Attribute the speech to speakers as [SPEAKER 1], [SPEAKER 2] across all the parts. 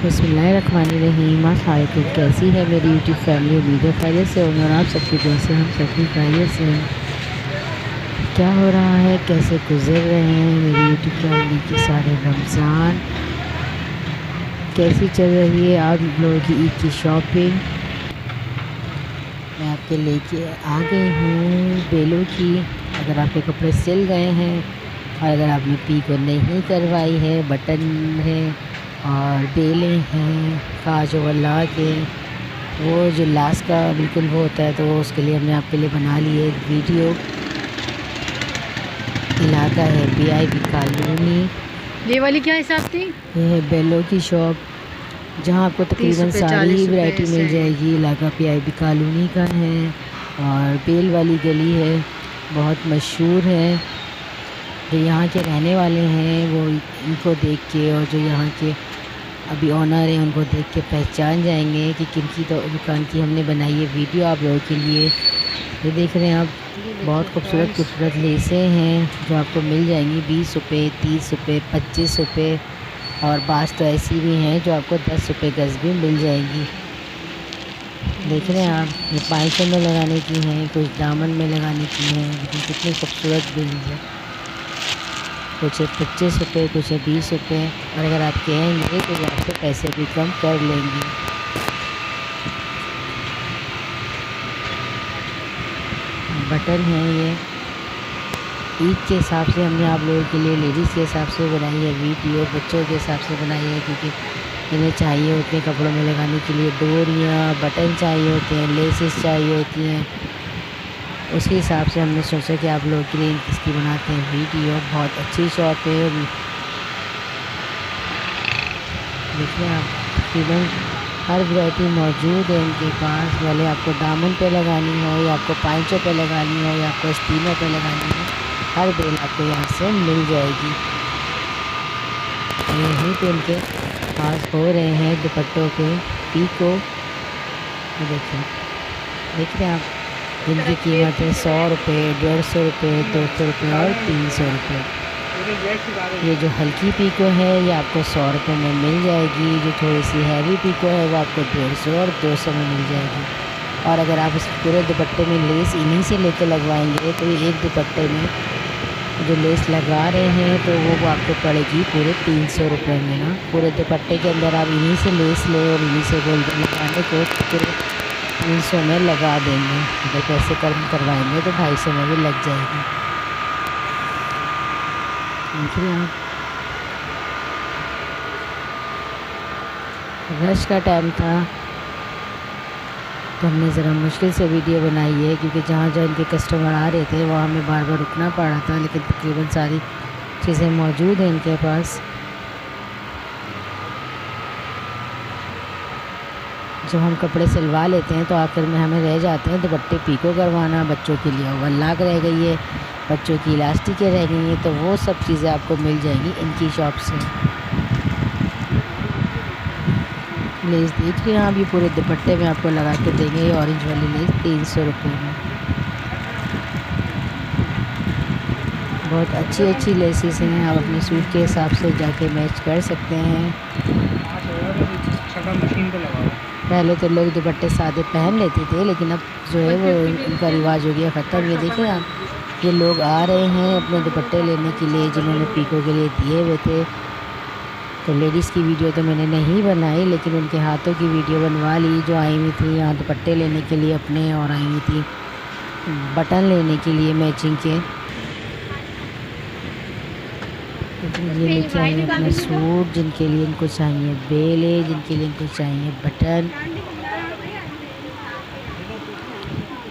[SPEAKER 1] बिस्मिल्लाहिर्रहमानिर्रहीम। अस्सलाम वालेकुम। कैसी है मेरी यूट्यूब फैमिली? उम्मीद है खैरियत से होंगे और आप सबकी दुआ से हम सबकी खैरियत से हैं। क्या हो रहा है, कैसे गुजर रहे हैं मेरी यूट्यूब फैमिली की सारे रमज़ान? कैसी चल रही है आप लोगों की ईद की शॉपिंग? मैं आपके लेके आ गई हूँ बेलों की। अगर आपके कपड़े सिल गए हैं और अगर आपने पी को नहीं करवाई है, बटन है और बेलें हैं काज वाला के, वो जो लास्ट का बिल्कुल वो होता है, तो उसके लिए हमने आपके लिए बना ली है वीडियो। इलाका है PIB कॉलोनी।
[SPEAKER 2] ये वाली क्या हिसाब थी?
[SPEAKER 1] ये है बेलों की शॉप, जहाँ आपको तकरीबन सारी ही वैरायटी मिल जाएगी। इलाका PIB कॉलोनी का है और बेल वाली गली है, बहुत मशहूर है। जो यहाँ के रहने वाले हैं वो इनको देख के, और जो यहाँ के अभी ऑनर हैं उनको देख के पहचान जाएंगे कि किनकी तो दुकान की हमने बनाई है वीडियो आप लोगों के लिए। ये देख रहे हैं आप, बहुत खूबसूरत खूबसूरत लेसें हैं जो आपको मिल जाएंगी 20 रुपये, 30 रुपये, 25 रुपये, और बाज़ तो ऐसी भी हैं जो आपको 10 रुपये गज़ भी मिल जाएगी। देख रहे हैं आप, ये 500 में लगाने की हैं, कुछ दामन में लगाने की हैं, लेकिन कितनी खूबसूरत बिल है। कुछ है 25 रुपये, कुछ है 20 रुपये, और अगर आप कहेंगे तो ये आपसे पैसे भी कम कर लेंगे। बटन है ये ईद के हिसाब से हमने आप लोगों के लिए लेडीज़ के हिसाब से बनाई है वीडियो, बच्चों के हिसाब से बनाई है, क्योंकि इन्हें चाहिए होते हैं कपड़ों में लगाने के लिए डोरियाँ, बटन चाहिए होते हैं, लेसेस चाहिए होती हैं। उसके हिसाब से हमने सोचा कि आप लोगों के लिए इसकी बनाते हैं वीडियो। बहुत अच्छी शॉप है। देखिए आप, तकरीबन हर वैरायटी मौजूद है इनके पास। भले आपको दामन पे लगानी हो या आपको 500 पे लगानी हो या आपको स्टीनों पे लगानी हो, हर बेल आपको यहाँ से मिल जाएगी। यहीं पे इनके पास हो रहे हैं दुपट्टों के पीको। देखिए, देख रहे हैं आप, जिनकी कीमत है 100 रुपये, 150 रुपये, 200 रुपये और 300 रुपये। ये जो हल्की पीको है ये आपको 100 रुपये में मिल जाएगी। जो थोड़ी सी हैवी पीको है वो आपको 150 और 200 में मिल जाएगी। और अगर आप इस पूरे दुपट्टे में लेस इन्हीं से लेकर लगवाएंगे तो ये एक दुपट्टे में जो लेस लगा रहे हैं तो वो आपको पड़ेगी पूरे 300 रुपये में ना। पूरे दुपट्टे के अंदर आप इन्हीं से लेस ले और इन्हीं से गोल्डन लगाने को पूरे 300 में लगा देंगे। अगर पैसे कम करवाएंगे तो 250 में भी लग जाएगी। देखिए आप, रश का टाइम था तो हमने ज़रा मुश्किल से वीडियो बनाई है, क्योंकि जहाँ जहाँ इनके कस्टमर आ रहे थे वहाँ हमें बार बार रुकना पड़ रहा था, लेकिन तकरीबन सारी चीज़ें मौजूद हैं इनके पास। जब हम कपड़े सिलवा लेते हैं तो आखिर में हमें रह जाते हैं दुपट्टे पीको करवाना। बच्चों के लिए ओवरलॉक रह गई है, बच्चों की इलास्टिकें रह गई हैं, तो वो सब चीज़ें आपको मिल जाएंगी इनकी शॉप से। लेस देख रहे हैं आप, ये पूरे दुपट्टे में आपको लगा के देंगे। ये ऑरेंज वाली लेस 300 रुपये में। बहुत अच्छी अच्छी लेसेस हैं, आप अपने सूट के हिसाब से जाके मैच कर सकते हैं। पहले तो लोग दुपट्टे सादे पहन लेते थे, लेकिन अब जो है वो इनका रिवाज हो गया ख़त्म। ये देखें आप, ये लोग आ रहे हैं अपने दुपट्टे लेने के लिए जिन्होंने पीको के लिए दिए हुए थे। तो लेडीज़ की वीडियो तो मैंने नहीं बनाई, लेकिन उनके हाथों की वीडियो बनवा ली जो आई हुई थी यहाँ दुपट्टे लेने के लिए अपने, और आई हुई थी बटन लेने के लिए मैचिंग के। ये लेके आए अपना सूट, जिनके लिए इनको चाहिए बेले, जिनके लिए इनको चाहिए बटन।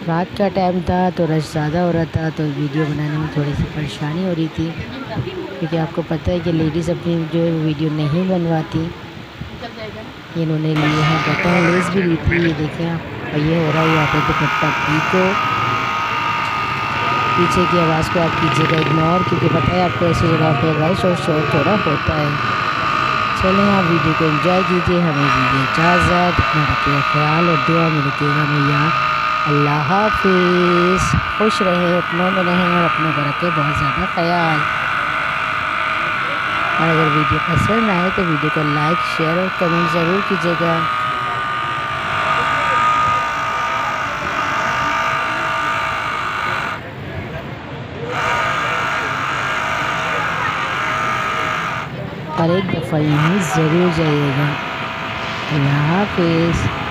[SPEAKER 1] रात का टाइम था तो रश ज़्यादा हो रहा था, तो वीडियो बनाने में थोड़ी सी परेशानी हो रही थी, क्योंकि आपको पता है कि लेडीज़ अपनी जो वीडियो नहीं बनवाती। इन्होंने लिए हैं बटन, लेस भी ली थी। ये देखें आप, और ये हो रहा है यहाँ पे दुपट्टा पीको। पीछे की आवाज़ को आप कीजिएगा इग्नोर, क्योंकि पता है आपको ऐसी जगह पे रश और शोर थोड़ा होता है। चलें आप वीडियो को एंजॉय कीजिए, हमें दीजिए इजाज़त। अपना रखिएगा ख्याल और दुआ में रखिएगा भैया। अल्लाह हाफिज़। खुश रहें, अपनों में रहें और अपनों का रखें बहुत ज़्यादा ख्याल। और अगर वीडियो पसंद आए तो वीडियो को लाइक, शेयर और कमेंट ज़रूर कीजिएगा। और एक दफ़ा यहाँ ज़रूर जाइएगा। अल्लाह हाफ़िज़।